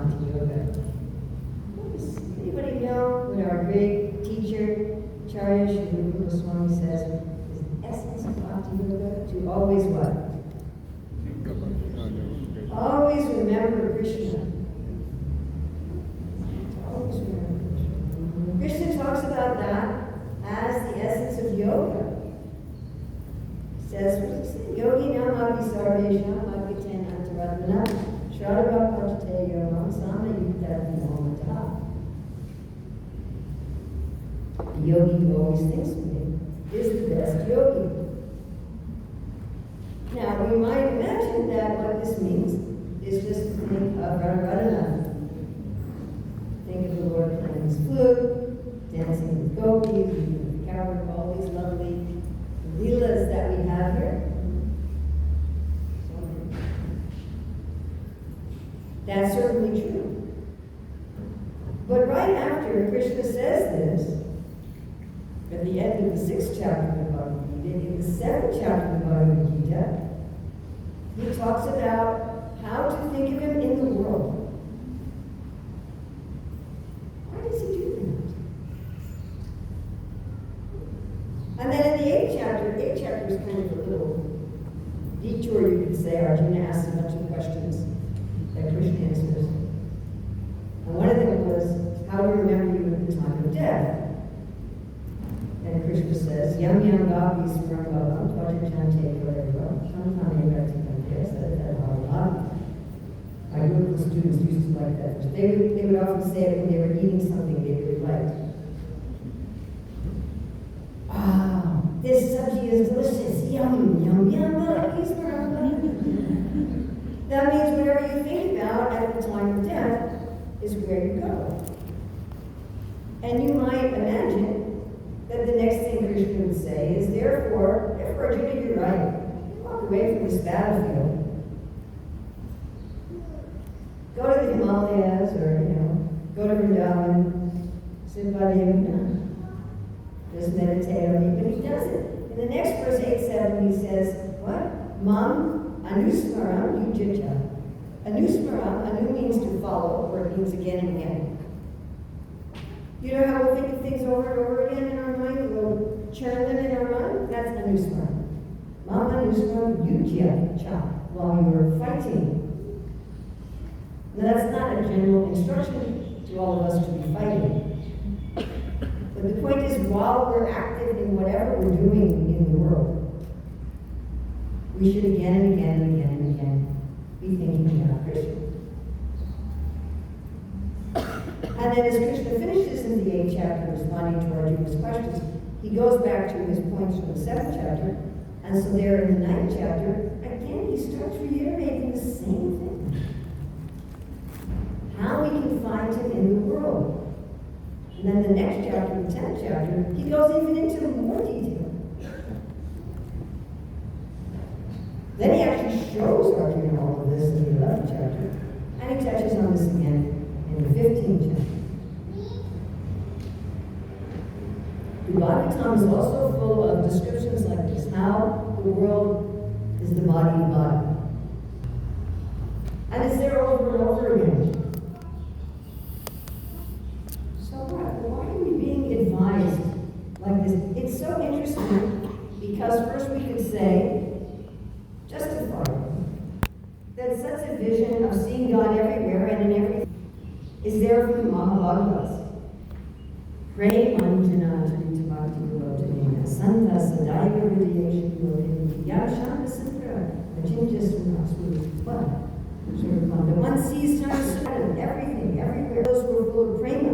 Bhakti Yoga. Does anybody know what our great teacher, Acharya Sri Rupa Goswami says is the essence of Bhakti Yoga? To always what? Always remember Krishna. Always remember Krishna. Krishna talks about that as the essence of yoga. He says, what does he say? Yogi nam api sarvesham akiten antaratmana shradha bhaktate yomam sama yukta vinamata. The yogi who always thinks of me is the best yogi. Now, we might imagine that what this means is just to think of Radharani. Think of the Lord playing his flute, dancing with gopis, eating with coward, all these lovely leelas that we have here. So, that's certainly true. But right after Krishna says this, at the end of the 6th chapter of the Bhagavad Gita, in the 7th chapter of the Bhagavad Gita, he talks about how to think of him in the world. Why does he do that? And then in the 8th chapter is kind of a little detour, you could say. Arjuna asks a bunch of questions that Krishna answers. And one of them was, how to remember you at the time of death. And Krishna says, Yam yam gapi smaram bhavam tvajajante kareva shamtane ratikante sadhavalam. My local students used to like that. They would often say it when they were eating something they really liked. Ah, this sabji is delicious. Yum, yum, yum, gapi smaram bhavam. That means whatever you think about at the time of death is where you go. And you might imagine that the next thing Krishna would say is, therefore, Arjuna, you're right. Walk away from this battlefield. Go to the Himalayas, or, go to Vrindavan, sit by the Yamuna, just meditate on me. But he doesn't. In the next verse 8-7, he says, what? Mam anusmaram yujita. Anusmaram, anu means to follow, or it means again and again. You know how we'll think of things over and over again in our mind? We'll churn them in our mind? That's anusmaram. Mam anusmaram yujya while you were fighting. Now that's not a general instruction to all of us to be fighting. But the point is, while we're active in whatever we're doing in the world, we should again and again and again and again be thinking about Krishna. And then as Krishna finishes in the 8th chapter responding to Arjuna's questions, he goes back to his points from the 7th chapter, and so there in the 9th chapter, again he starts reiterating the same thing. How we can find him in the world. And then the next chapter, the 10th chapter, he goes even into more detail. Then he actually shows Arjuna all of this in the 11th chapter, and he touches on this again in the 15th chapter. The Bhagavatam is also full of descriptions like this, how the world is the body of body. And it's there over and over again. So why are we being advised like this? It's so interesting because first we could say, justify that such a vision of seeing God everywhere and in everything is there from the Mahabhagavats. Pray Manjana Tarita Bhakti Vilotanena Santa Sadaiva Hridayesha Vilotanena Yashana Sandra Ajinja Sura. But one sees time everything, everywhere. Those who are full of prema.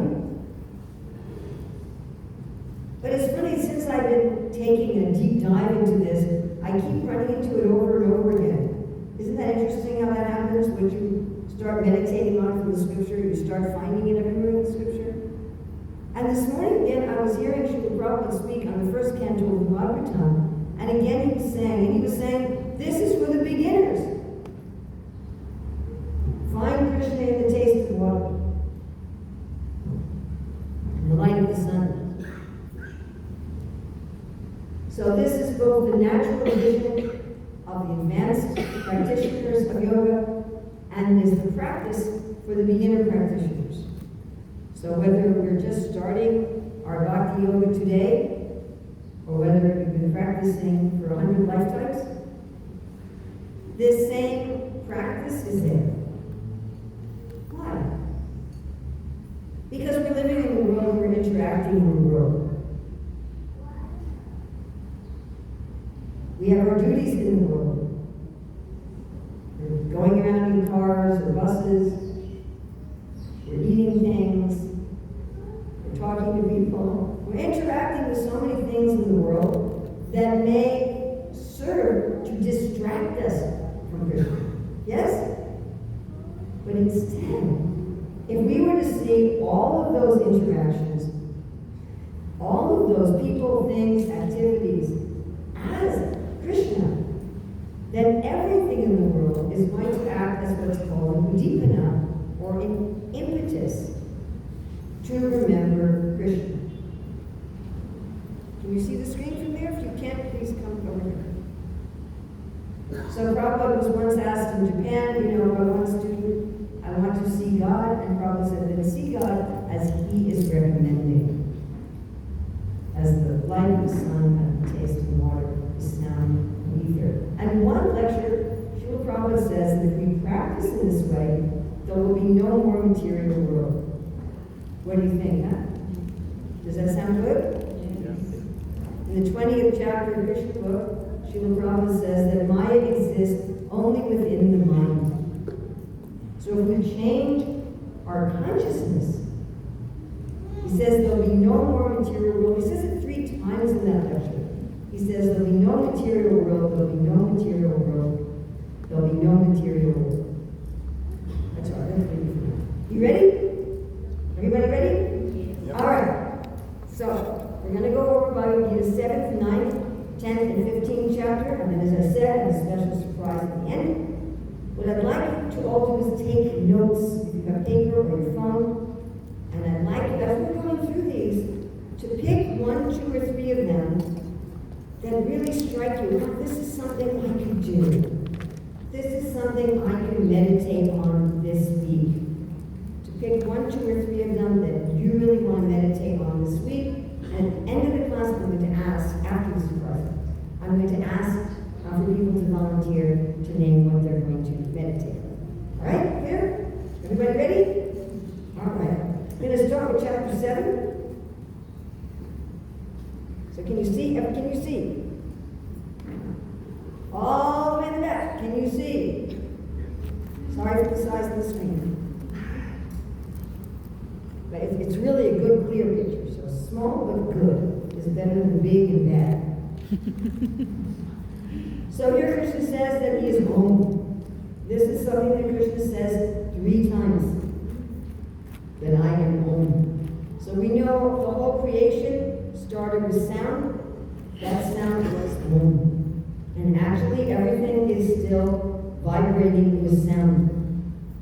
But it's really, since I've been taking a deep dive into this, I keep running into it over and over again. Isn't that interesting how that happens? When you start meditating on it from the scripture, you start finding it everywhere in the scripture. And this morning again, I was hearing Srila Prabhu speak on the first canto of the Bhagavatam, and again he was saying, this is for the beginners. Find Krishna in the taste of water, in the light of the sun. So this is both the natural vision of the advanced practitioners of yoga, and is the practice for the beginner practitioners. So whether we're just starting our bhakti yoga today, or whether you've been practicing for 100 lifetimes, this same practice is there. Why? Because we're living in the world, we're interacting in the world. We have our duties in the world. We're going around in cars or buses. We're eating things. We're talking to people. We're interacting with so many things in the world that may serve to distract us from Krishna. Yes? But instead, if we were to see all of those interactions, all of those people, things, activities as Krishna, then everything in the world is going to act as what's called udipana, or an impetus to remember Krishna. Can you see the screen from there? If you can't, please come over here. So Prabhupada was once asked in Japan, by one student, I want to see God, and Prabhupada said, then see God as He is recommending. As the light of the sun and the taste of water, the sound and ether. And one lecture, Srila Prabhupada says that if we practice in this way, there will be no more material world. What do you think, huh? Does that sound good? Yes. In the 20th chapter of Krishna book, Srila Prabhupada says that Maya exists only within the mind. So if we change our consciousness, he says there'll be no more material world. He says it 3 times in that lecture. He says there'll be no material world, there'll be no material world, there'll be no material world. That's all right. You ready? Everybody ready? Yep. All right. So we're going to go over Bhagavad Gita 7th, 9th, 10th, and 15th chapter. And then, as I said, I have a special surprise at the end. What I'd like you to all do is take notes, if you have paper or your phone. And I'd like, as we're going through these, to pick 1, 2, or 3 of them that really strike you. Oh, this is something I can do. This is something I can meditate on this week. To pick 1, 2, or 3 of them that you really want to meditate on this week. And at the end of the class, I'm going to ask, after the surprise, I'm going to ask for people to volunteer to name what they're going to meditate on. All right? Clear? Everybody ready? All right. I'm going to start with chapter 7. So can you see? Can you see? All the way in the back. Can you see? Sorry for the size of the screen. But it's really a good, clear picture. So small but good is better than big and bad. So here Krishna says that he is Om. This is something that Krishna says 3 times. That I am Om. So we know the whole creation started with sound. That sound was Om. And actually everything is still vibrating with sound.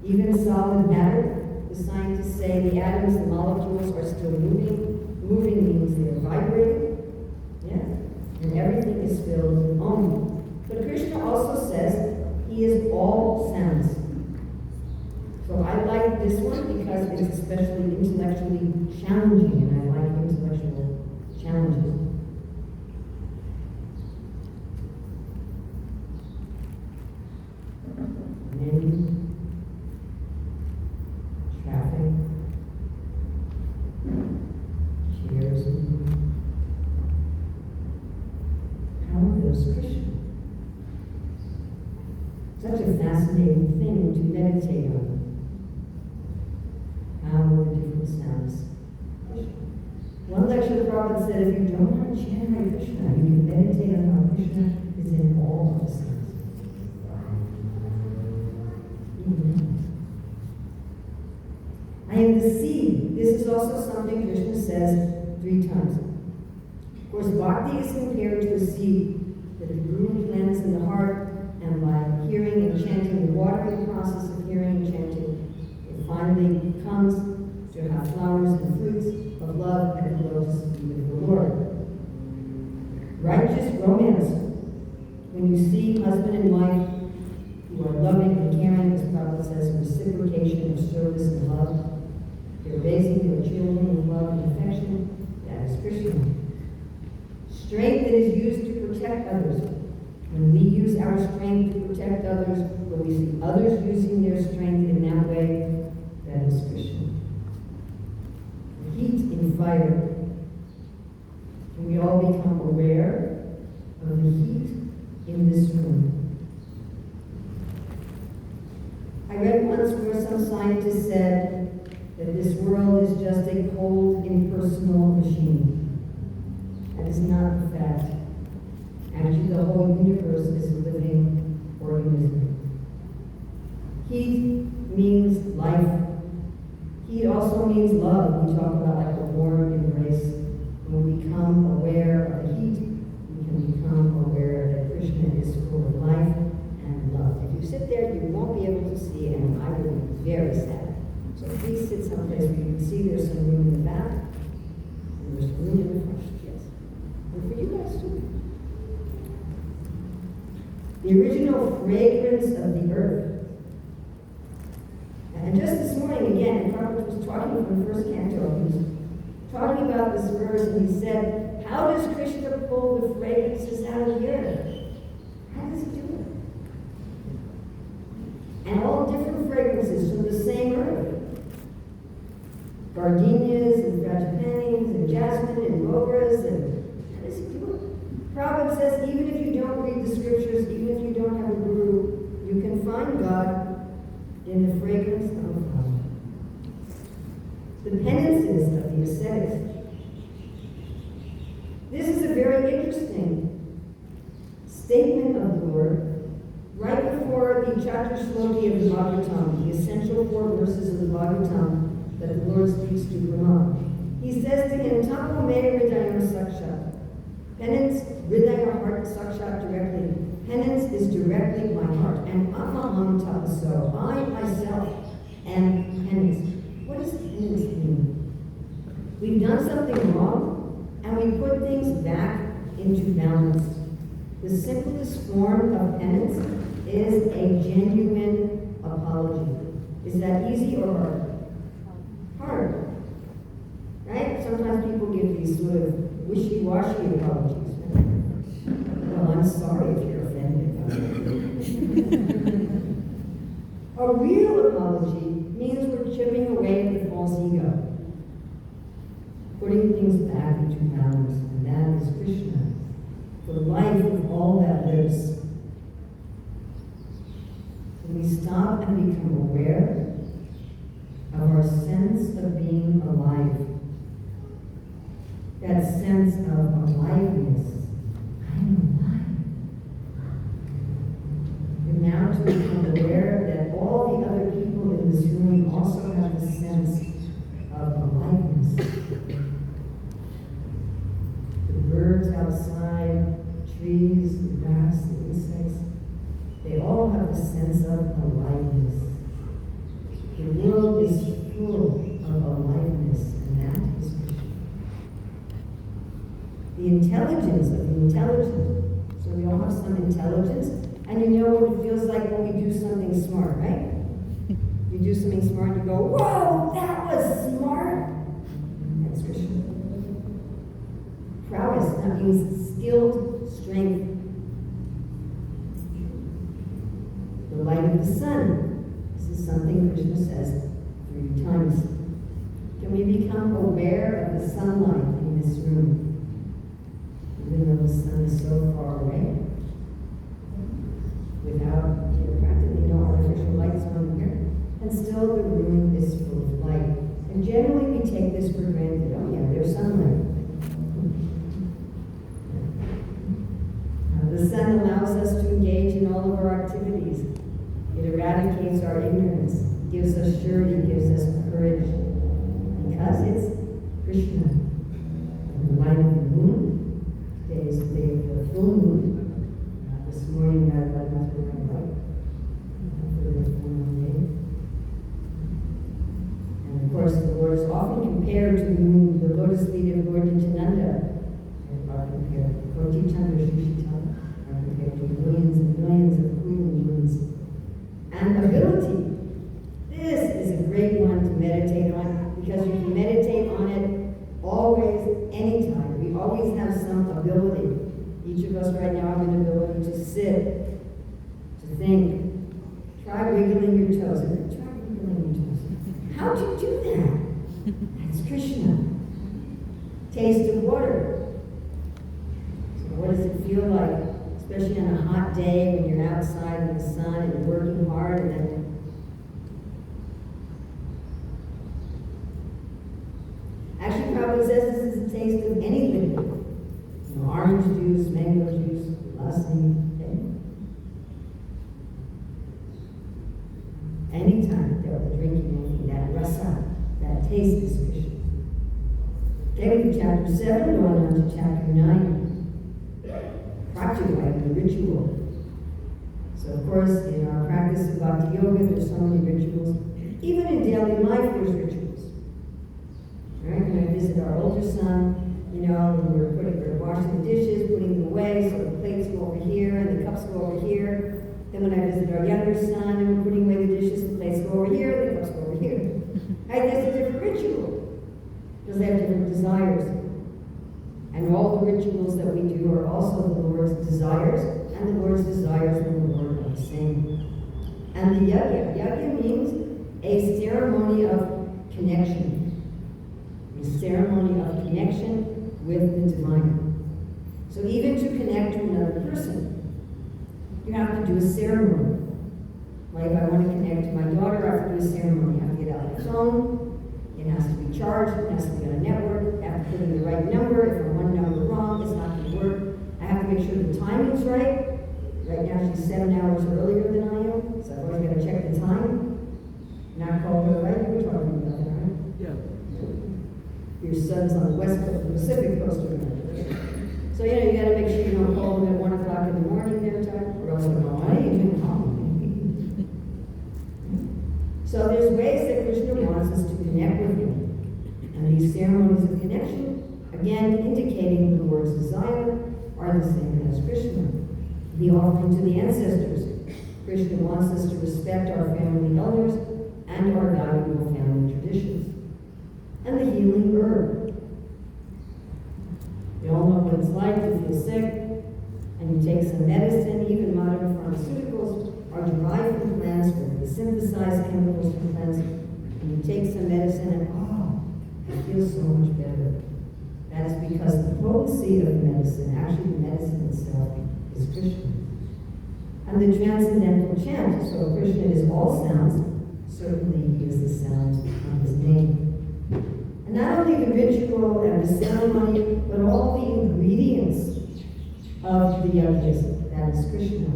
Even solid matter, the scientists say the atoms, the molecules are still moving. Moving means they're vibrating. Yeah? And everything is filled with Om. But Krishna also says he is all sounds. So I like this one because it's especially intellectually challenging, and I like intellectual challenges. Many traffic, chairs, how are those Krishna? Such a fascinating thing to meditate on. How are the different sounds? One lecture Prabhupada said, if you don't want to chant Hare Krishna, you can meditate on how Krishna is in all of the sounds. I am the seed. This is also something Krishna says 3 times. Of course, bhakti is compared to a seed that the guru plants in the heart, and by hearing and chanting, the watering process of hearing and chanting, it finally comes to have flowers and fruits of love and flows with the Lord. Righteous romance. When you see husband and wife who are loving and caring, as Prabhupada says, reciprocation of service service and love. They're raising their children in love and affection. That is Krishna. Strength that is used to protect others. When we use our strength to protect others, when we see others using their strength in that way, that is Krishna. Heat in fire. Can we all become aware of the heat in this room? I read once where some scientist said that this world is just a cold, impersonal machine. That is not the fact. Actually, the whole universe is a living organism. Heat means life. Heat also means love. We talk about like a warm embrace. When we become aware of the heat, we can become aware that Krishna is full of life and love. If you sit there, you won't be able to see, and I will be very sad. So please sit someplace where you can see there's some room in the back, and there's room in the front, yes. And for you guys too. The original fragrance of the earth. And just this morning, again, Prabhu was talking from the first canto. He was talking about this verse, and he said, how does Krishna pull the fragrances out of the earth? How does he do it? And all different fragrances from the same earth. Gardenias and frangipanis and jasmine and moguras, and how does he do it? Prabhupada says, even if you don't read the scriptures, even if you don't have a guru, you can find God in the fragrance of the flower. The penances of the ascetics. This is a very interesting statement of the Lord right before the Chaturshloki of the Bhagavatam, the essential 4 verses of the Bhagavatam that the Lord speaks to Brahma. He says to him, Tapo me hridayam sakshat. Penance, hridaya heart sakshat directly. Penance is directly my heart. And amaham tapaso, I myself am penance. What does penance mean? We've done something wrong, and we put things back into balance. The simplest form of penance is a genuine apology. Is that easy or hard? Hard. Right? Sometimes people give these sort of wishy-washy apologies. Well, I'm sorry if you're offended. A real apology means we're chipping away at the false ego, putting things back into balance, and that is Krishna, the life of all that lives. When we stop and become aware of our sense of being alive, that sense of aliveness, I'm alive. And now to become aware that all the other people in this room also have the sense of aliveness. The birds outside, trees, the grass, the insects, they all have a sense of aliveness. The world is full of aliveness, and that is the intelligence of the intelligent. So we all have some intelligence, and you know what it feels like when we do something smart, right? You do something smart, and you go, whoa, that was smart. That's Krishna. Prowess, that means skilled strength. The light of the sun. This is something Krishna says 3 times. Can we become aware of the sunlight in this room? Even though the sun is so far away, without practically no artificial lights on here, and still the room is full of light. And generally we take this for granted. Oh yeah, there's sunlight. The sun allows us to engage in all of our activities. It eradicates our ignorance, gives us surety, gives us courage, because it's Krishna. And the light of the moon, today is the day of the full moon. This morning, I got enough for my light for the full moon day. And of course, the Lord is often compared to the moon, the lotus feet of Lord Nityananda, are compared to Koti Chandra Shishitala, are compared to millions and millions of cooling moons. And ability. This is a great one. Each of us right now have an ability to sit, to think. Try wiggling your toes. Try wiggling your toes. How'd you do that? That's Krishna. Taste of water. So what does it feel like, especially on a hot day when you're outside in the sun and working hard and then actually, Prabhu says this is a taste of any liquid. You know, orange juice, mango juice, lassi. Okay? Anytime that we're drinking anything, that rasa, that taste is Krishna. Okay, we do chapter 7, going on to chapter 9. Pratyuhaya, the ritual. So, of course, in our practice of bhakti yoga, there's so many rituals. Even in daily life, there's rituals. Right? When I visit our older son, you know, when we're washing the dishes, putting them away, so the plates go over here and the cups go over here. Then when I visit our younger son and we're putting away the dishes, the plates go over here, the cups go over here. Right? That's a different ritual. Because they have different desires. And all the rituals that we do are also the Lord's desires, and the Lord's desires and the Lord are the same. And the yajna means a ceremony of connection. A ceremony of connection with the divine. So even to connect to another person, you have to do a ceremony. Like if I want to connect to my daughter, I have to do a ceremony. I have to get out my phone. It has to be charged. It has to be on a network. I have to put in the right number. If I'm one number wrong, it's not going to work. I have to make sure the timing's right. Right now she's 7 hours earlier than I am, so I've always got to check the time. Not call her right. We're talking about that, right? Yeah. Your son's on the west coast, the Pacific coast of America. So, you know, you got to make sure you don't call them at 1 o'clock in the morning their time, or else they're going, why are you doing calling me? So there's ways that Krishna wants us to connect with him. And these ceremonies of connection, again, indicating the Lord's desire, are the same as Krishna. The offering to the ancestors. Krishna wants us to respect our family elders and our valuable family traditions. And the healing herb. We all know what it's like to feel sick, and you take some medicine. Even modern pharmaceuticals are derived from plants, where they synthesize chemicals from plants, and you take some medicine and it feels so much better. That is because the potency of the medicine, actually the medicine itself, is Krishna. And the transcendental chant, so Krishna is all sounds, certainly he is the sound of his name. And not only the ritual and the ceremony, but all the ingredients of the yajnas, that is Krishna,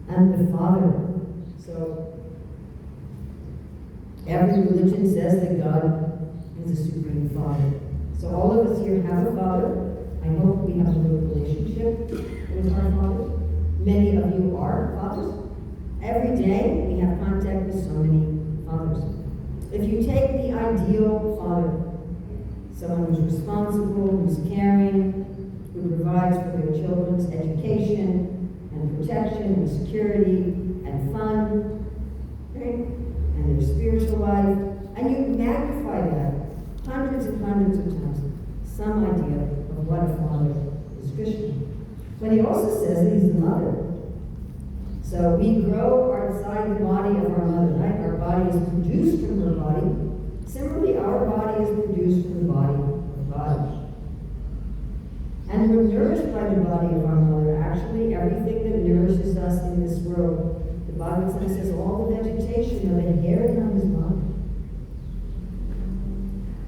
and the Father. So, every religion says that God is a Supreme Father. So all of us here have a Father. I hope we have a good relationship with our Father. Many of you are fathers. Every day we have contact with so many fathers. If you take the ideal father, someone who's responsible, who's caring, who provides for their children's education and protection and security and fun, right? And their spiritual life, and you magnify that hundreds and hundreds of times, some idea of what a father is Krishna. But he also says that he's the mother. So we grow outside the body of our mother, right? Our body is produced from her body. Similarly, our body is produced from the body of God. And we're nourished by the body of our mother. Actually, everything that nourishes us in this world, the Bible says all the vegetation of the hair on his body.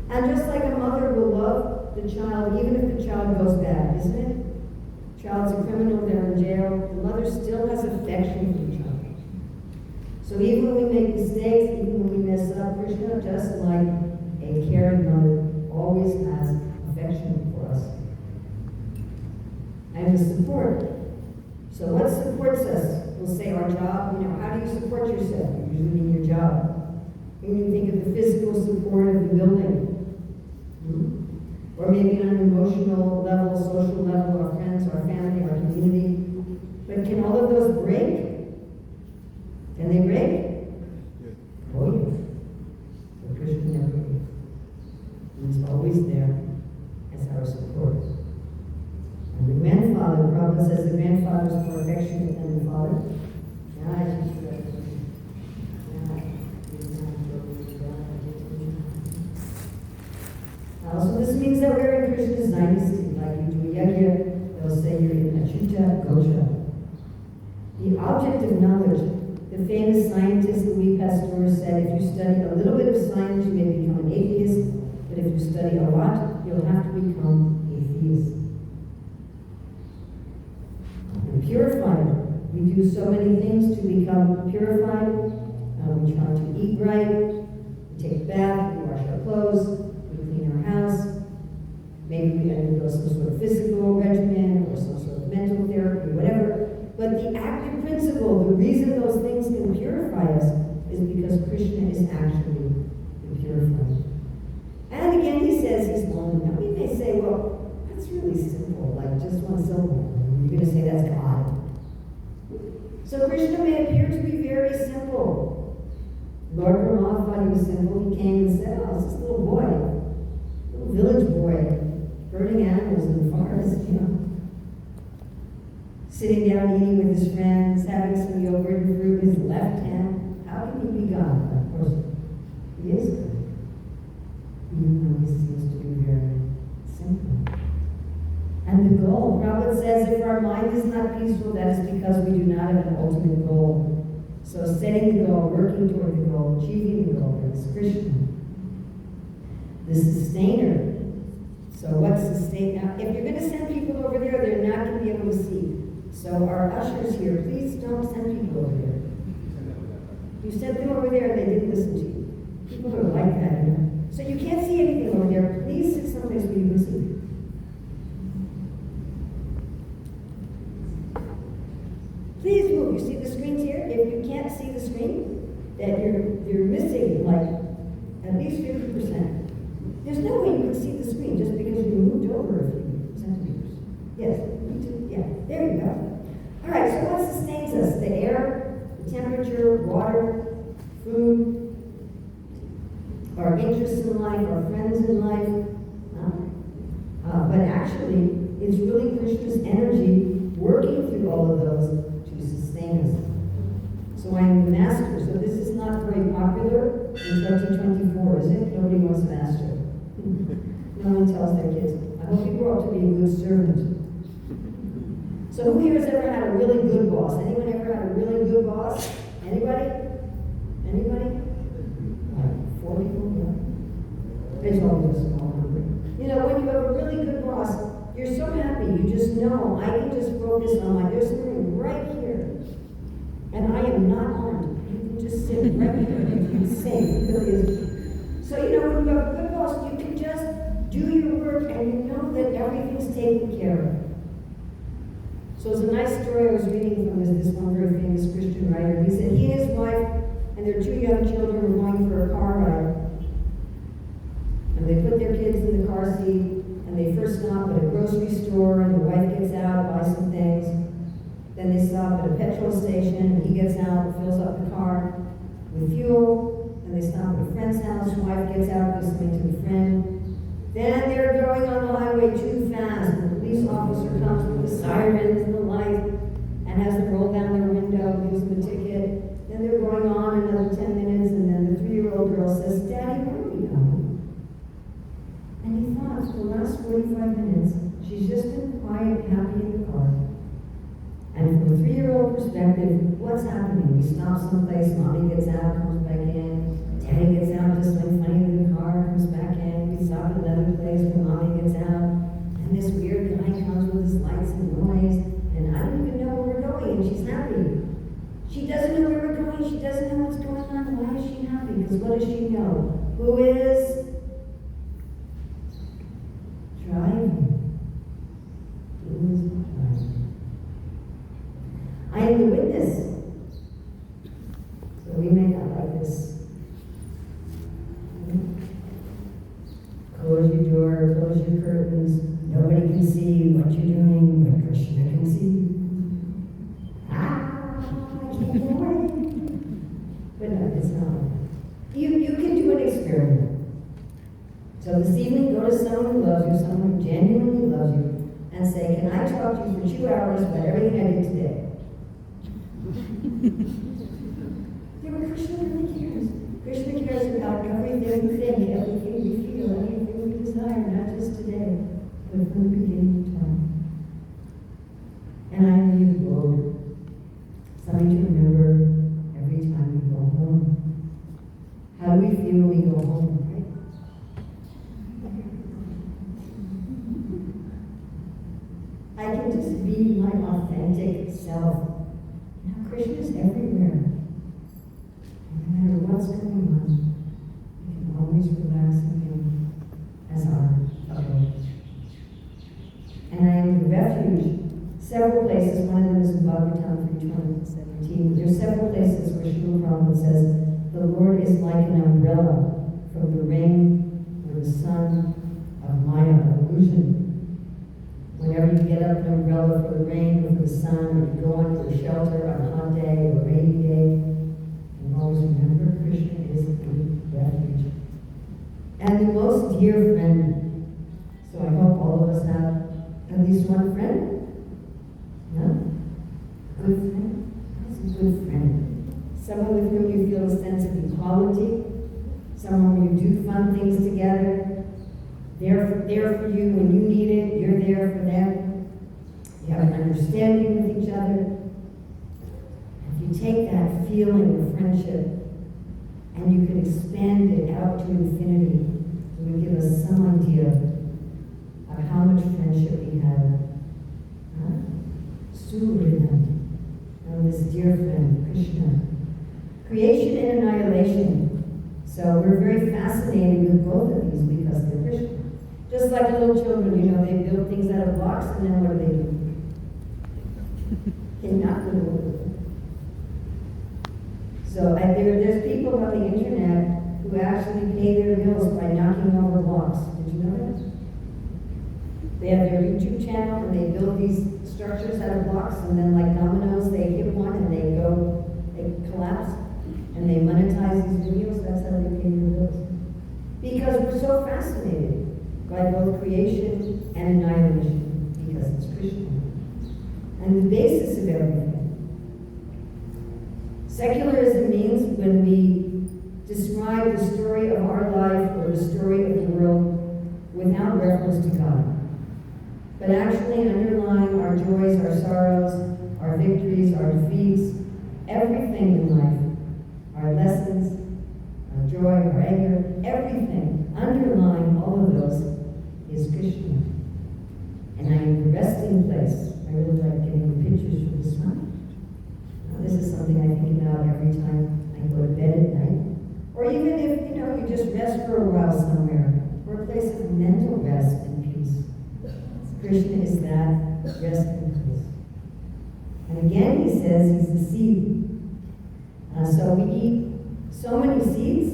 And just like a mother will love the child, even if the child goes bad, isn't it? Child's a criminal, they're in jail, the mother still has affection for the child. So even when we make mistakes, even when we mess up, Krishna, just like a caring mother, always has affection for us. And the support. So what supports us? We'll say our job, you know, how do you support yourself? You usually mean your job. And you think of the physical support of the building. Or maybe on an emotional level, social level, our friends, our family, our community. But can all of those break? Can they break? Oh yes. But Krishna never breaks. He's always there as our support. And the grandfather, Prabhu The famous scientist Louis Pasteur said, if you study a little bit of science, you may become an atheist, but if you study a lot, you'll have to become a theist. And purifier. We do so many things to become purified. We try to eat right, we take a bath, we wash our clothes, we clean our house. Maybe we undergo some sort of physical regimen or some sort of mental therapy, whatever. But the active principle, the reason those things can purify us is because Krishna is actually the purifier. And again, he says he's lonely. Now we may say, well, that's really simple, like just one syllable. You're going to say that's God. So Krishna may appear to be very simple. Lord Brahma thought he was simple. He came and said, oh, it's this little boy, little village boy, burning animals in the forest, sitting down eating with his friends, having some yogurt and fruit in his left hand. How can he be God? Of course, he is God. Even though he seems to be very simple. And the goal, Prabhu says, if our mind is not peaceful, that is because we do not have an ultimate goal. So setting the goal, working toward the goal, achieving the goal, is Krishna. The sustainer. So what's sustain? Now, if you're going to send people over there, they're not going to be able to see. So our ushers here, please don't send people over there. You sent them over there and they didn't listen to you. People are like that. So you can't see anything over there. Please sit someplace where you can see. Please move. You see the screens here? If you can't see the screen, that you're missing like at least 50%. There's no way you can see the screen just because you moved over a few centimeters. Yes, me too. Yeah, there you go. All right, so what sustains us? The air, the temperature, water, food, our interests in life, our friends in life. But actually, it's really Krishna's energy working through all of those to sustain us. So I'm the master. So this is not very popular in 2024, is it? Nobody wants a master. No one tells their kids, I hope you grow up to be a good servant. So who here has ever had a really good boss? Anyone ever had a really good boss? Anybody? Anybody? 4 people? Yeah. It's always a small number. You know, when you have a really good boss, you're so happy. You just know, I can just focus on there's something right here. And I am not armed. You can just sit right here and sing. It really is. So, when you have a good boss, you can just do your work and you know that everything's taken care of. So it's a nice story I was reading from this one very famous Christian writer. He said he and his wife and their 2 young children were going for a car ride. And they put their kids in the car seat and they first stop at a grocery store and the wife gets out, buys some things. Then they stop at a petrol station and he gets out, fills up the car with fuel. Then they stop at a friend's house, wife gets out, gives something to a friend. Then they're going on the highway too fast. The police officer comes with the sirens and the light and has them roll down their window, gives them a ticket. Then they're going on another 10 minutes and then the 3-year-old girl says, Daddy, where are we going? And he thought, for the last 45 minutes, she's just been quiet, happy in the car. And from a 3-year-old perspective, what's happening? We stop someplace, mommy gets out, comes back in. Daddy gets out, just like funny in the car, comes back in. We stop at another place where mommy gets out. And this weird guy comes with his lights and noise. And I don't even know where we're going, and she's happy. She doesn't know where we're going. She doesn't know what's going on. Why is she happy? Because what does she know? Who is driving? Who is driving? I am the witness. So we may not like this. Close your door, close your curtains. Nobody can see what you're doing, but Krishna can see. I can't get away. But no, it's not. You can do an experiment. So this evening, go to someone who loves you, someone who genuinely loves you, and say, can I talk to you for 2 hours about everything I did today? Krishna really cares. Krishna cares about everything we think, everything we feel, everything we desire, not just today, but from the beginning of time. And I need you something to remember every authentic self. Krishna is everywhere. No matter what's going on, we can always relax in Him as our abode. And I am the refuge. Several places, one of them is in Bhagavatam 3:17. There's several places where Srila Prabhupada says, the Lord is like an umbrella from the rain or the sun of Maya, illusion. Whenever you get up an umbrella for the rain or for the sun, or you go into a shelter on a hot day or a rainy day, and always remember Krishna is the refuge. And the most dear friend. So I hope all of us have at least one friend. No? Good friend? What's a good friend? Someone with whom you feel a sense of equality. Someone where you do fun things together. They're there for you when you need it. You're there for them. You have an understanding with each other. If you take that feeling of friendship and you can expand it out to infinity, it will give us some idea of how much friendship we have. Surya, and this dear friend, Krishna. Creation and annihilation. So we're very fascinated with both of these because they're Krishna. Just like little children, you know, they build things out of blocks, and then what do? They knock them over. So there's people on the internet who actually pay their bills by knocking over blocks. Did you know that? They have their YouTube channel, and they build these structures out of blocks, and then like dominoes, they hit one, and they collapse, and they monetize these videos. That's how they pay their bills. Because we're so fascinated by both creation and annihilation, because it's Krishna. And the basis of everything. Secularism means when we describe the story of our life or the story of the world without reference to God. But actually underlying our joys, our sorrows, our victories, our defeats, everything in life, our lessons, our joy, our anger, everything underlying all of those is Krishna. And I am the resting place. I really like getting the pictures from the sun. This is something I think about every time I go to bed at night. Or even if, you just rest for a while somewhere, or a place of mental rest and peace. Krishna is that resting place. And again, he says he's the seed. So we eat so many seeds,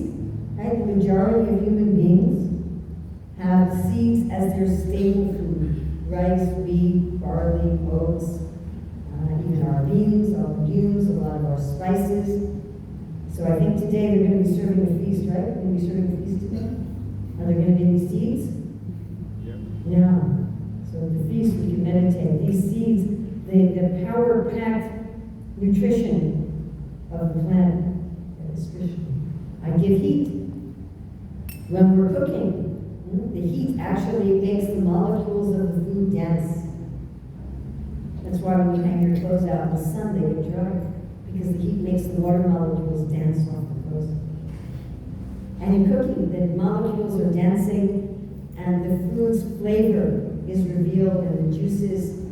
right? The majority of human beings have seeds as their staple food. Rice, wheat, barley, oats, even our beans, our legumes, a lot of our spices. So I think today they're going to be serving a feast, right? They're going to be serving a feast today? Are there going to be any seeds? Yep. Yeah. So at the feast we can meditate. These seeds, the power-packed nutrition of the planet, that is Krishna. I give heat. When we're cooking, the heat actually makes the molecules of the food dance. That's why when you hang your clothes out in the sun, they get dry. Because the heat makes the water molecules dance off the clothes. And in cooking, the molecules are dancing, and the food's flavor is revealed, and the juices,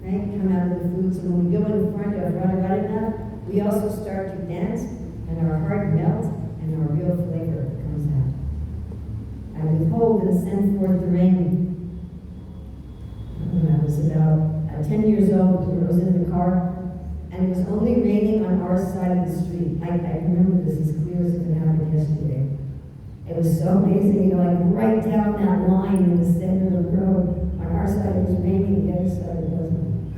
right, come out of the food. So when we go in front of Radharani, we also start to dance, and our heart melts, and our real flavor comes out. And withhold and send forth the rain. When I was about 10 years old, I was in the car, and it was only raining on our side of the street. I remember this as clear as if it happened yesterday. It was so amazing, like right down that line in the center of the road. On our side it was raining, the other side it wasn't.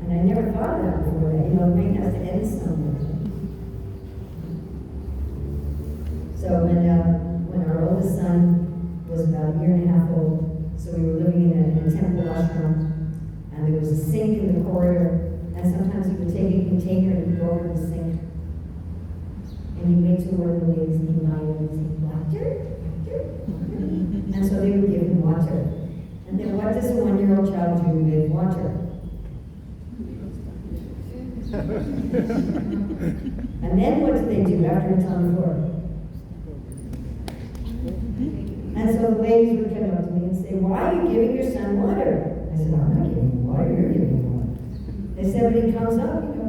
And I never thought of that before, that, rain has to end somewhere. So when our oldest son was about a year and a half old, so we were living in a temple ashram, and there was a sink in the corridor, and sometimes he would take a container and he'd go over the sink. And he'd wait till one of the ladies came by and would say, water? And so they would give him water. And then what does a 1-year-old child do with water? And then what do they do after it's on the floor? And so the ladies would come up to me and say, why are you giving your son water? I said, I'm not giving him water, you're giving him water. They said when he comes up, you go,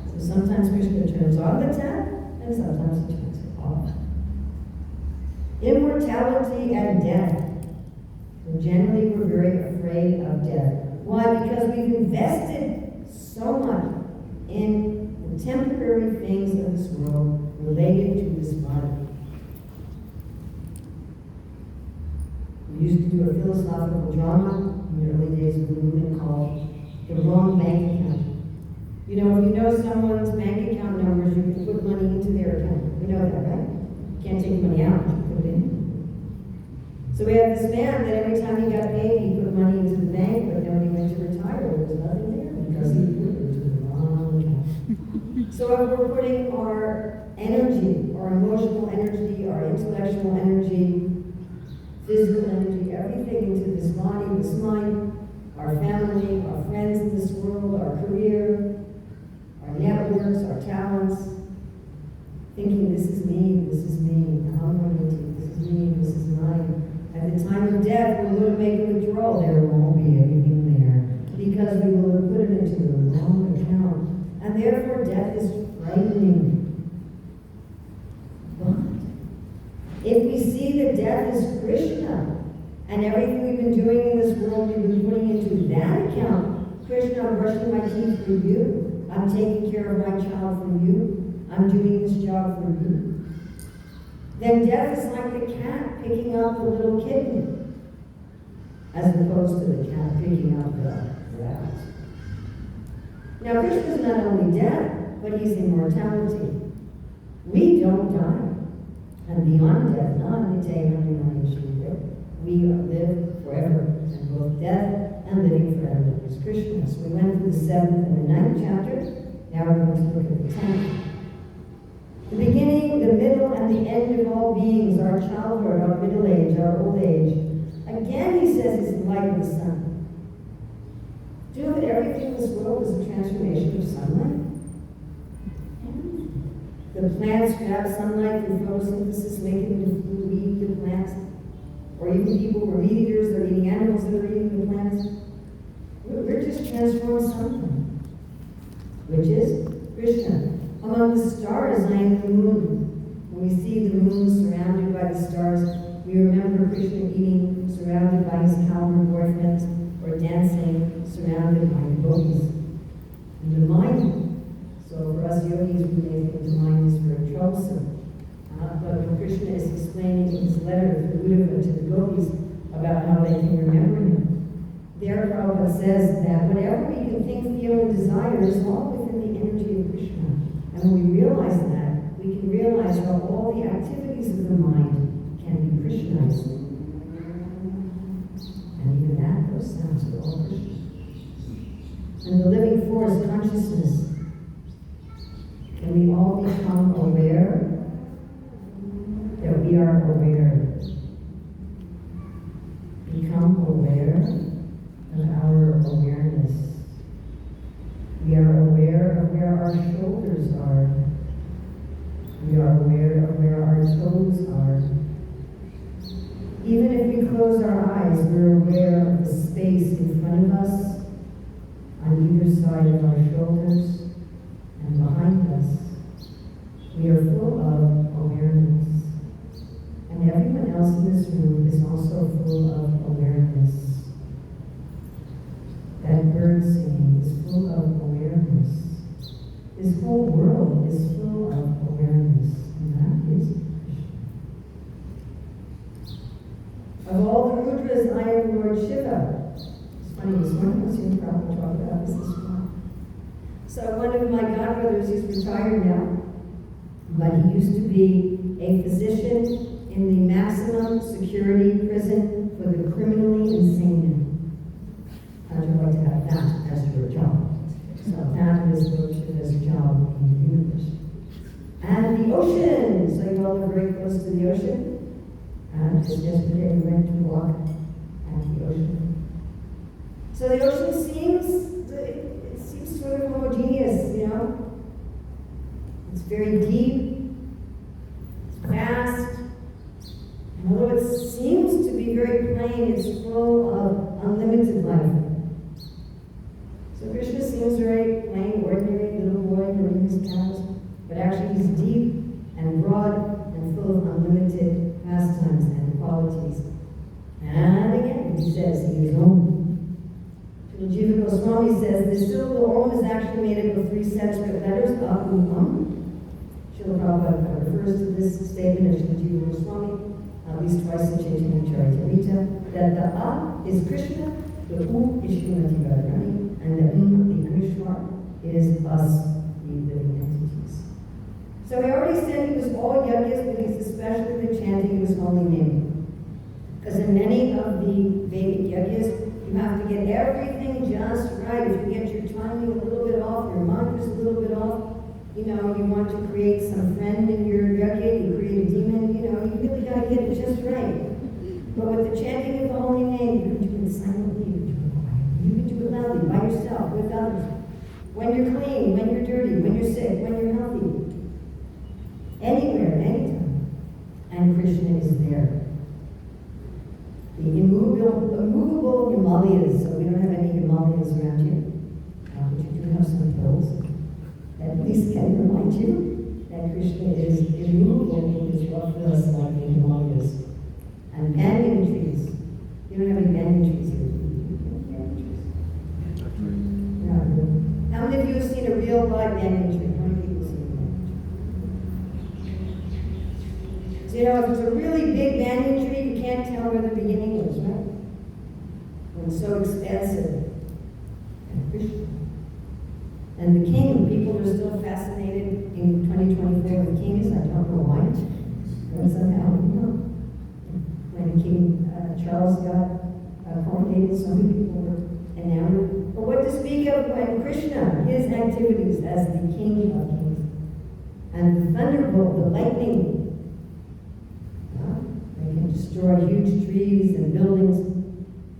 so sometimes Krishna turns on the tap, and sometimes he turns it off. Immortality and death. And generally, we're very afraid of death. Why? Because we've invested so much in the temporary things of this world related to this body. We used to do a philosophical drama in the early days of the movement called The Wrong Bank Account. You know, if you know someone's bank account numbers, you can put money into their account. You know that, right? You can't take money out, you put it in. So we had this man that every time he got paid, he put money into the bank, but then when he went to retire, there was nothing there because he put it into the wrong account. So if we're putting our energy, our emotional energy, our intellectual energy, physical energy, everything into this body, this mind, our family, our friends in this world, our career, our networks, our talents, thinking this is me, I'm going to take this is me, this is mine. At the time of death, we're going to make a withdrawal. There won't be anything there because we will have put it into the wrong account. And therefore, death is frightening. But if we see that death is Krishna, and everything we've been doing in this world, we've been putting into that account, Krishna, I'm brushing my teeth for you. I'm taking care of my child for you. I'm doing this job for you. Then death is like the cat picking up the little kitten, as opposed to the cat picking up the rat. Now, Krishna is not only death, but he's immortality. We don't die. And beyond death, we live forever. And both death and living forever is Krishna. So we went through the 7th and the 9th chapter. Now we're going to look at the 10th. The beginning, the middle, and the end of all beings, our childhood, our middle age, our old age. Again, he says, is the light of the sun. Do you know that everything in this world is a transformation of sunlight? The plants grab sunlight through photosynthesis, make it into food, we eat the plants. Or even people who are meat eaters, they're eating animals that are eating the plants. We're just transformed sunlight, which is Krishna. Among the stars, I am the moon. When we see the moon surrounded by the stars, we remember Krishna eating surrounded by his cowherd boyfriends, or dancing surrounded by the gopis. And the mind. So for us yogis, we may think the mind is very troublesome. But when Krishna is explaining in his letter to the gopis about how they can remember him, there Prabhupada says that whatever we can think, feel, and desire is all within the energy of Krishna. And when we realize that, we can realize how all the activities of the mind can be Krishnized. And even that, those sounds are all Krishna. And the living force, consciousness. Can we all become aware that we are aware? Become aware of our awareness. We are aware of where our shoulders are. We are aware of where our toes are. Even if we close our eyes, we're aware of the space in front of us, on either side of our shoulders, and behind us. We are full of awareness. And everyone else in this room is also full of awareness. That bird singing is full of awareness. This whole world is full of awareness, and that is Krishna. Of all the Rudras, I am Lord Shiva. It's funny, this one was here, Prabhu talked about this as well. So one of my godbrothers, he's retired now, but he used to be a physician in the maximum security prison for the criminally insane. How'd you like to have that as your job? So that is Lord Shiva's job in the universe. And the ocean. So you all live very close to the ocean. And just yesterday we went to walk at the ocean. So the ocean seems sort of homogeneous, you know. It's very deep. It's vast. And although it seems to be very plain, it's full of unlimited life. seems very plain, ordinary little boy herding his cows, but actually he's deep and broad and full of unlimited pastimes and qualities. And again, he says he is Om. Jiva Goswami says the syllable Om is actually made up of 3 Sanskrit letters, A, U, Srila Prabhupada refers to this statement of Jiva Goswami at least twice in Chaitanya Charitamrita, that the A is Krishna, the U is Srimati Radharani, and the the Anishwar is us, the living entities. So we already said he was all yajnas, but he's especially the chanting of his holy name. Because in many of the Vedic yajnas, you have to get everything just right. If you get your timing a little bit off, your mantras a little bit off, you want to create some friend in your yajna, you create a demon, you really got to get it just right. But with the chanting of the holy name, you can do it silently, you can do it quietly, you can do it loudly, by yourself, with others. When you're clean, when you're dirty, when you're sick, when you're healthy. Anywhere, anytime. And Krishna is there. The immovable Himalayas, so we don't have any Himalayas around here. But you do have some hills that at least can remind you that Krishna is immovable because what feels like the Himalayas. And banyan trees. You don't have any banyan trees here. No. How many of you have seen a real live banyan tree? How many people have seen a banyan tree? So if it's a really big banyan tree, you can't tell where the beginning is, right? When it's so expansive and Krishna. And the king, people are still fascinated in 2024 with kings. I don't know why. But somehow, when King Charles got coronated, so many people were enamored. But what to speak of when Krishna, his activities as the king of kings, and the thunderbolt, the lightning, they can destroy huge trees and buildings.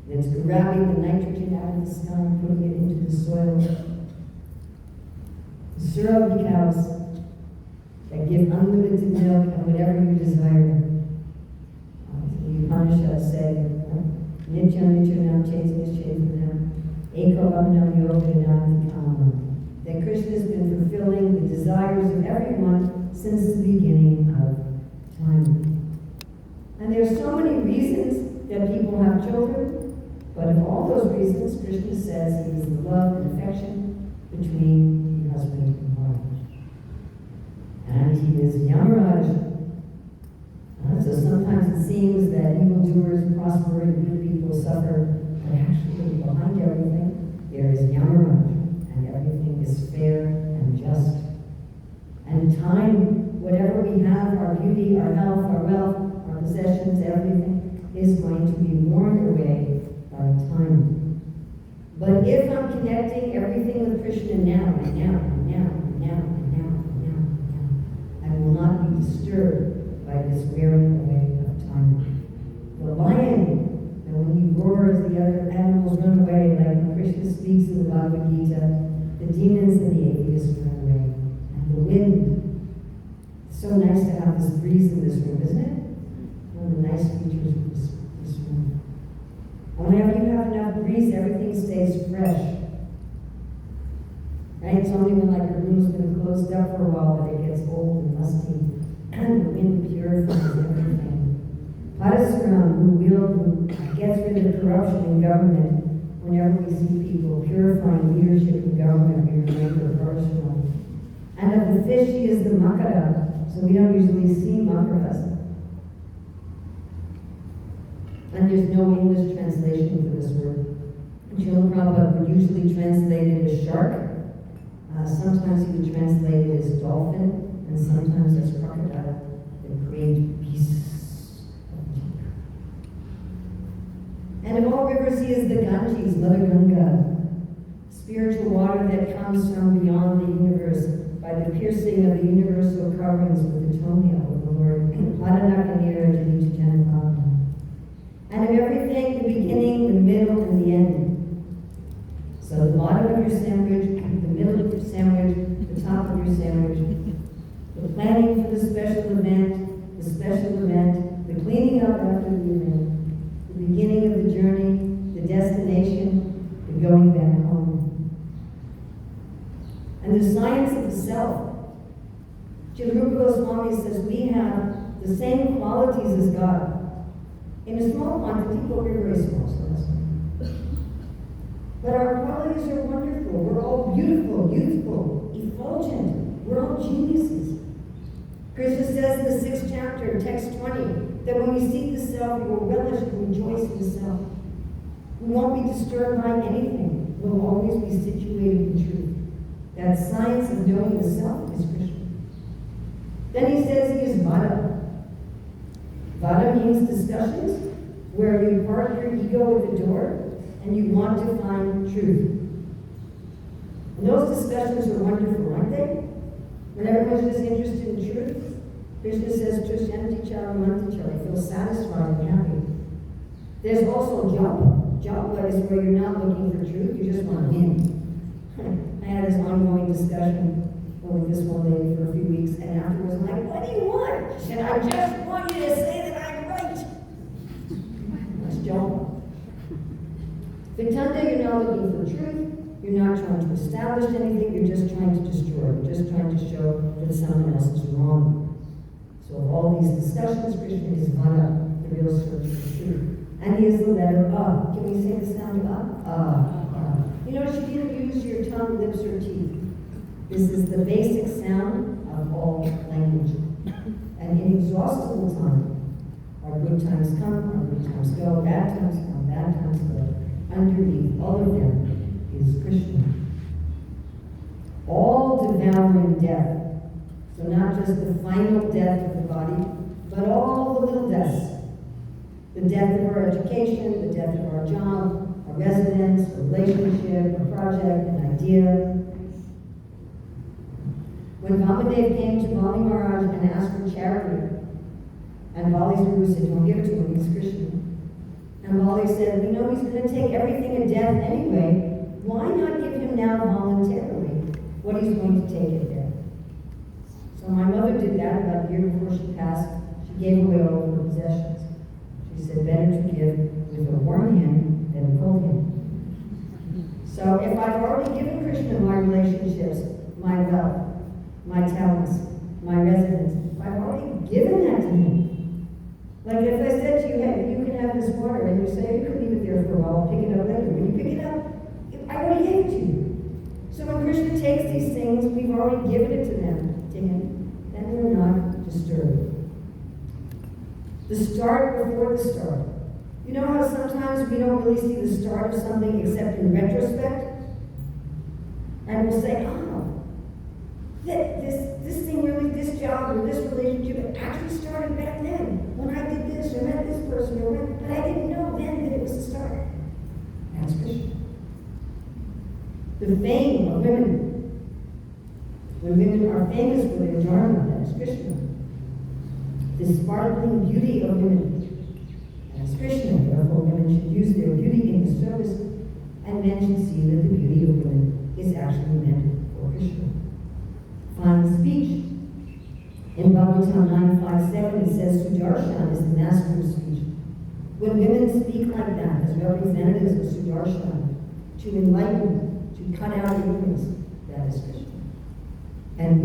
It's grabbing the nitrogen out of the sky and putting it into the soil. The surrogate cows that give unlimited milk and whatever you desire. The Upanishads say, Nityam Nityam Chaitanya Chaitanya Eko Bhavanam Yoganam Kama. That Krishna has been fulfilling the desires of everyone since the beginning of time. And there are so many reasons that people have children, but of all those reasons, Krishna says he is the love and affection between the husband and wife. And he is Yamaraj. So sometimes it seems that evildoers prosper and good people suffer, but actually behind everything there is Yamaraj, and everything is fair and just. And time, whatever we have, our beauty, our health, our wealth, our possessions, everything is going to be worn away by time. But if I'm connecting everything with Krishna now, and now, and now, and now, and now, and now, and now, I will not be disturbed by this wearing away of time. The lion, and when he roars, the other animals run away, like when Krishna speaks in the Bhagavad Gita, the demons and the atheists run away. And the wind. It's so nice to have this breeze in this room, isn't it? One of the nice features of this room. And whenever you have enough breeze, everything stays fresh. Right? It's only when like your room's been closed up for a while that it gets old and musty. And the wind purifies everything. Parasuram, who gets rid of corruption in government, whenever we see people purifying leadership in government, we remember Parasuram. And of the fish, he is the makara, so we don't usually see makaras. And there's no English translation for this word. Srila Prabhupada would usually translate it as shark. Sometimes he would translate it as dolphin. And sometimes as crocodile, that create pieces of deep. And of all rivers, he is the Ganges, Mother Ganga, spiritual water that comes from beyond the universe by the piercing of the universal coverings with the toenail of the Lord. And of everything, the beginning, the middle, and the end. So the bottom of your sandwich, the middle of your sandwich, the top of your sandwich, the planning for the special event, the cleaning up after the event, the beginning of the journey, the destination, the going back home. science of the self. Rupa Goswami says we have the same qualities as God. In a small quantity, but we're very small, so that's fine. But our qualities are wonderful. We're all beautiful, youthful, effulgent. We're all geniuses. Krishna says in the 6th chapter, text 20, that when we seek the self, we will relish and rejoice in the self. We won't be disturbed by anything. We'll always be situated in truth. That science of knowing the self is Krishna. Then he says he is Vada. Vada means discussions where you park your ego at the door and you want to find truth. And those discussions are wonderful, aren't they? When everyone's just interested in truth, Krishna says, Trishyanti Charamanti Chara, feel satisfied and happy. There's also japa. Japa is where you're not looking for truth, you just want to win. I had this ongoing discussion with this one lady for a few weeks, and afterwards I'm like, what do you want? She said, I just want you to say that I'm right. That's japa. Vitanda, you're not looking for truth. You're not trying to establish anything. You're just trying to destroy. You're just trying to show that someone else is wrong. So of all these discussions, Krishna is Vada, the real search for truth. And he is the letter A. Can we say the sound of A? You know, she didn't use your tongue, lips, or teeth. This is the basic sound of all language. And in exhaustible time, our good times come, our good times go, bad times come, bad times go. Underneath all of them is Krishna. All devouring death. So not just the final death of the body, but all the little deaths. The death of our education, the death of our job, our residence, a relationship, a project, an idea. When Vamadev came to Bali Maharaj and asked for charity, and Bali's guru said, don't give it to him, he's Christian. And Bali said, we know he's going to take everything in death anyway. Why not give him now voluntarily what he's going to take in death? So my mother did that about a year before she passed. She gave away all of her possessions. She said, better to give with a warm hand than a cold hand. So if I've already given Krishna my relationships, my wealth, my talents, my residence, if I've already given that to him. Like if I said to you, hey, you can have this water, and you say, you can leave it there for a while, I'll pick it up later. When you pick it up, I already gave it to you. So when Krishna takes these things, we've already given it to him, then we're not disturbed. The start before the start. You know how sometimes we don't really see the start of something except in retrospect? And we'll say, oh, this thing really, this job or this relationship, it actually started back then when I did this or met this person or when, but I didn't know then that it was the start. That's Krishna. The fame of women. When women are famous for their dharma, that's Krishna. The sparkling beauty of women, that's Krishna. Therefore, women should use their beauty in the service, and men should see that the beauty of women is actually meant for Krishna. Fine speech. In Bhagavatam 9.5.7, it says, Sudarshan is the master of speech. When women speak like that, as representatives of Sudarshan, to enlighten, to cut out ignorance, that is Krishna. And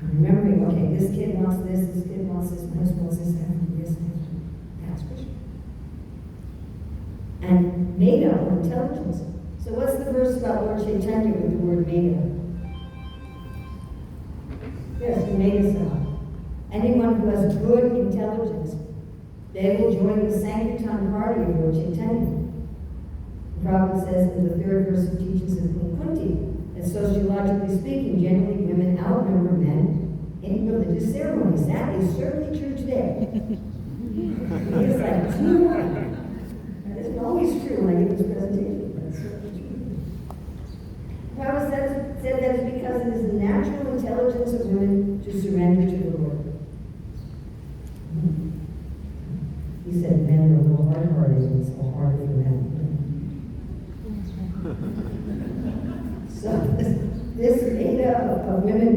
remembering, okay, this kid wants this kid wants this, my husband wants this, that's Krishna. And Meda, or intelligence. So what's the verse about Lord Chaitanya with the word Meda? Yes, the Meda Saha. Anyone who has good intelligence, they will join the Sankirtan party of Lord Chaitanya. Prabhu says in the 3rd verse of teachings of Queen Kunti, that sociologically speaking, generally women outnumber men in religious ceremonies. That is certainly true today. It's like 2-1. That isn't always true when I give this presentation, but it's certainly true. Prabhu said that it's because it is the natural intelligence of women to surrender to the Lord. He said men are a little hard-hearted, and it's so harder for them. So this data of women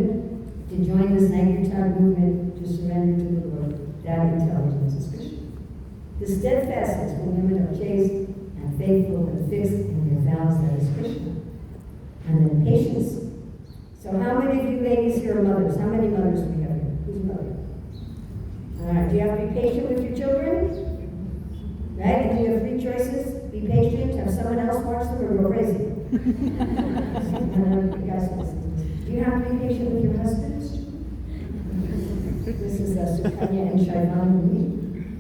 to join the Sankirtan movement, to surrender to the Lord, that intelligence is Krishna. The steadfastness when women are chaste and faithful and fixed in their vows, that is Krishna. And then patience. So how many of you ladies here are mothers? How many mothers do we have here? Who's a mother? All right, do you have to be patient with your children? Right? If you have 3 choices, be patient, have someone else watch them, or go crazy. You guys listen. Do you have to be patient with your husbands? This is Sukanya and Shaivan.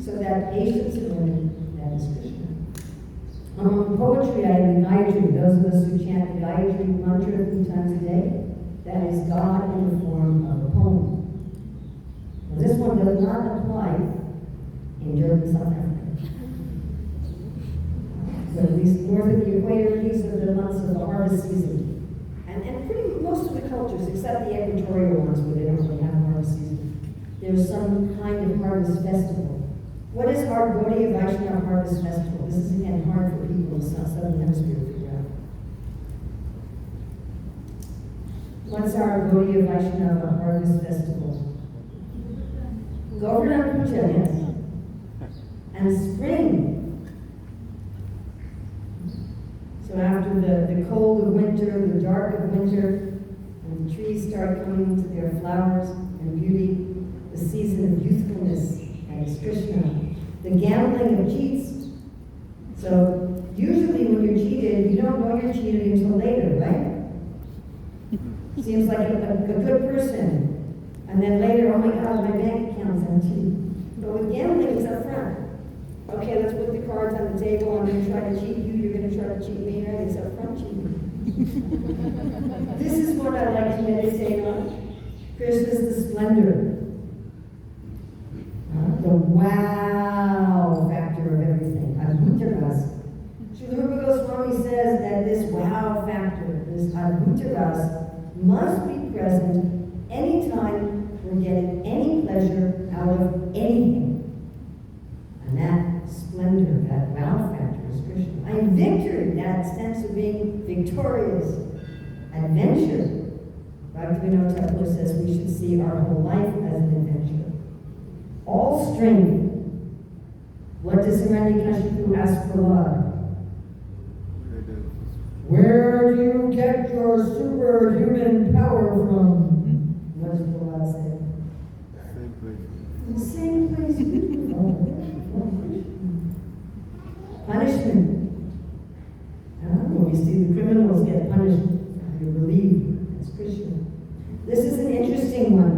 So that patience in women, that is Krishna. Poetry, I have the Gayatri. Those of us who chant the Gayatri mantra 3 times a day, that is God in the form of a poem. Now, this one does not apply in Durban, South Africa. So at least north of the equator, these are the months of the harvest season. And pretty most of the cultures, except the equatorial ones where they don't really have a harvest season, there's some kind of harvest festival. What is our Gaudiya Vaishnava Harvest Festival? This is again hard for people in the Southern Hemisphere to figure out. What's our Gaudiya Vaishnava Harvest Festival? Govardhan Puja, yes. And spring. So after the cold of winter, the dark of winter, and the trees start coming into their flowers and beauty, the season of youthfulness, and it's Krishna. The gambling of cheats. So usually when you're cheated, you don't know you're cheated until later, right? Seems like a good person. And then later, oh my God, my bank account's empty. But with gambling, it's up front. Okay, let's put the cards on the table. I'm going to try to cheat you. You're going to try to cheat me, right? It's up front cheating. This is what I like to meditate on. Krishna's the splendor. The wow factor of everything. Adbhuta-ras. Srila Rupa Goswami says that this wow factor, this adbhuta-ras, must be present anytime we're getting any pleasure out of anything. And that splendor, that wow factor is Krishna. I am victory, that sense of being victorious. Adventure. Bhaktivinoda Thakur says we should see our whole life as an adventure. All strength. What does Hiranyakashipu ask Prahlad? Where do you get your superhuman power from? What does Prahlad say? The same place you punishment. When you see the criminals get punished, you're relieved. That's Krishna. This is an interesting one.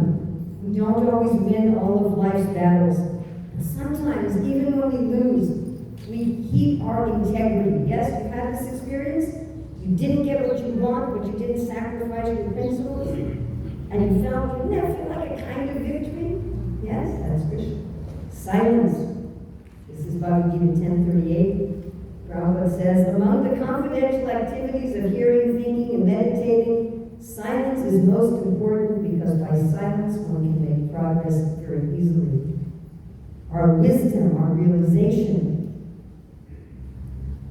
We don't always win all of life's battles. But sometimes, even when we lose, we keep our integrity. Yes, you've had this experience. You didn't get what you want, but you didn't sacrifice your principles. And you felt, didn't that feel like a kind of victory? Yes, that's Krishna. Silence. This is Bhagavad Gita 10:38. Prabhupada says, among the confidential activities of hearing, thinking, and meditating, silence is most important because by silence one can make progress very easily. Our wisdom, our realization,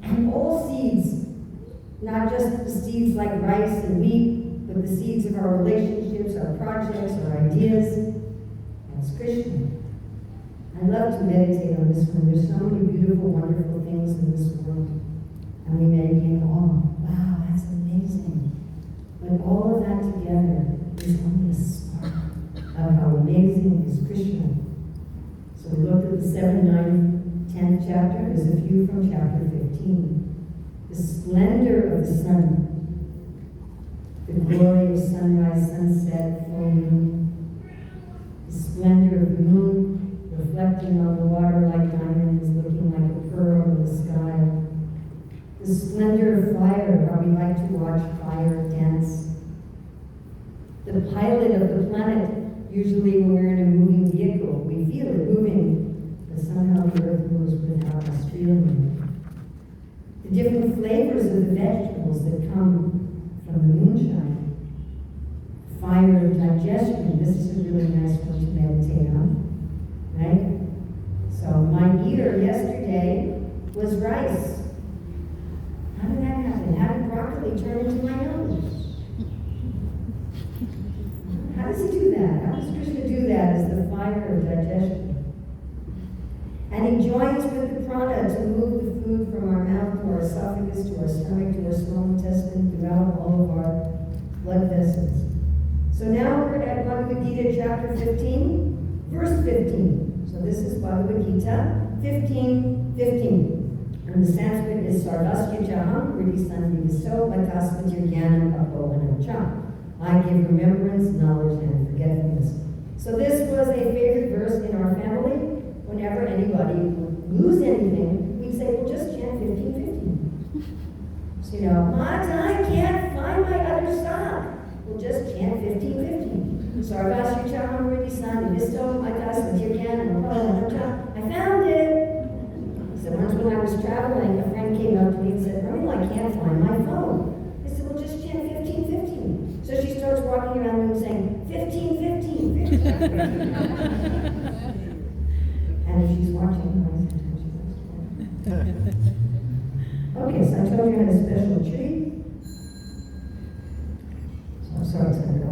and all seeds, not just the seeds like rice and wheat, but the seeds of our relationships, our projects, our ideas. That's Krishna. I love to meditate on this one. There's so many beautiful, wonderful things in this world. And we meditate, oh, wow, that's amazing. But all of that together is only a spark of how amazing is Krishna. So we looked at the 7th, 9th, 10th chapter. There's a few from chapter 15. The splendor of the sun. The glory of sunrise, sunset, full moon. The splendor of the moon reflecting on the water like diamonds, looking like a pearl in the sky. The splendor of fire, how we like to watch fire dance. The pilot of the planet, usually when we're in a moving vehicle, we feel it moving, but somehow the earth moves without us feeling it. The different flavors of the vegetables that come from the moonshine. Fire of digestion, this is a really nice one to meditate on. Right? So my eater yesterday was rice. How did that happen? How did broccoli turn into my nose? How does he do that? How does Krishna do that as the fire of digestion? And he joins with the prana to move the food from our mouth to our esophagus, to our stomach, to our small intestine, throughout all of our blood vessels. So now we're at Bhagavad Gita chapter 15, verse 15. So this is Bhagavad Gita 15:15. And the Sanskrit is Sarvasya Jaham Riddhi Sandhi Visto Matasmatya Jnanam Apohanam Cha. I give remembrance, knowledge, and forgetfulness. So this was a favorite verse in our family. Whenever anybody would lose anything, we'd say, well, just chant 15:15. So, you know, Mata, I can't find my other sock. Well, just chant 15:15. Sarvasya Jaham Riddhi Sandhi Visto Matasmatya Jnanam Apohanam Cha. I found it. So once when I was traveling, a friend came up to me and said, Urmila, I can't find my phone. I said, well, just chant 15:15. So she starts walking around the room saying, 15:15, 15:15. And she's watching, okay, so I told you I had a special treat. So I'm sorry, it's going to go.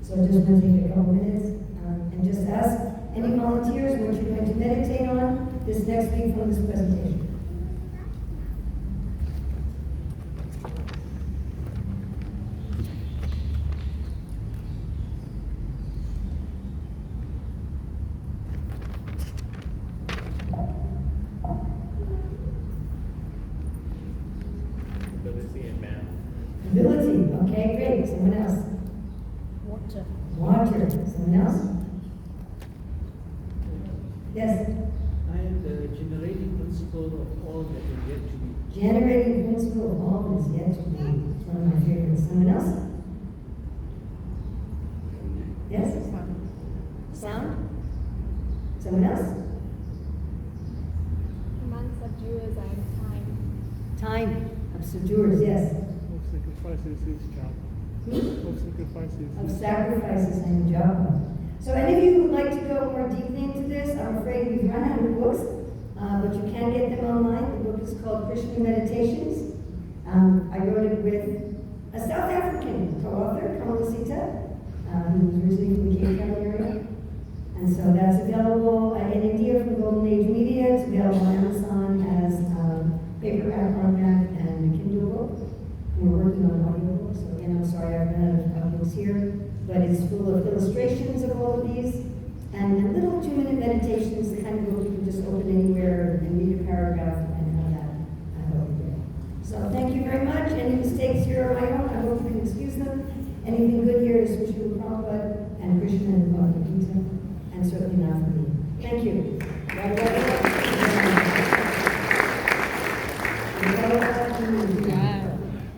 So I'm just going to take a couple minutes and just ask any volunteers what you're going to meditate on this next week from this presentation. Ability and math. Ability, okay, great. Someone else? Water. Water. Someone else? Yes. I am the generating principle of all that is yet to be. Generating principle of all that is yet to be. It's one of my favorites. Someone else? Yes? Sound? Someone else? Command subduers and time. Time of subduers, yes. Of sacrifices is job. Of sacrifices. Of sacrifices and job. So any of you who would like to go more deeply into this, I'm afraid we've run out of books, but you can get them online. The book is called Krsna Meditations. I wrote it with a South African co-author, Kamalasita, who was originally from the Cape Town area. And so that's available in India from Golden Age Media. It's available on Amazon as paperback, hardback, and a Kindle book. We're working on audio, so again, I'm sorry I've run out of books here, but it's full of illustrations of all of these, and little 2-minute meditations, the kind of book you can just open anywhere and read a paragraph and have that over there. So thank you very much. Any mistakes here are my own, I hope you can excuse them. Anything good here is Srila Prabhupada and Krishna and Bhagavad Gita, and certainly not for me. Thank you.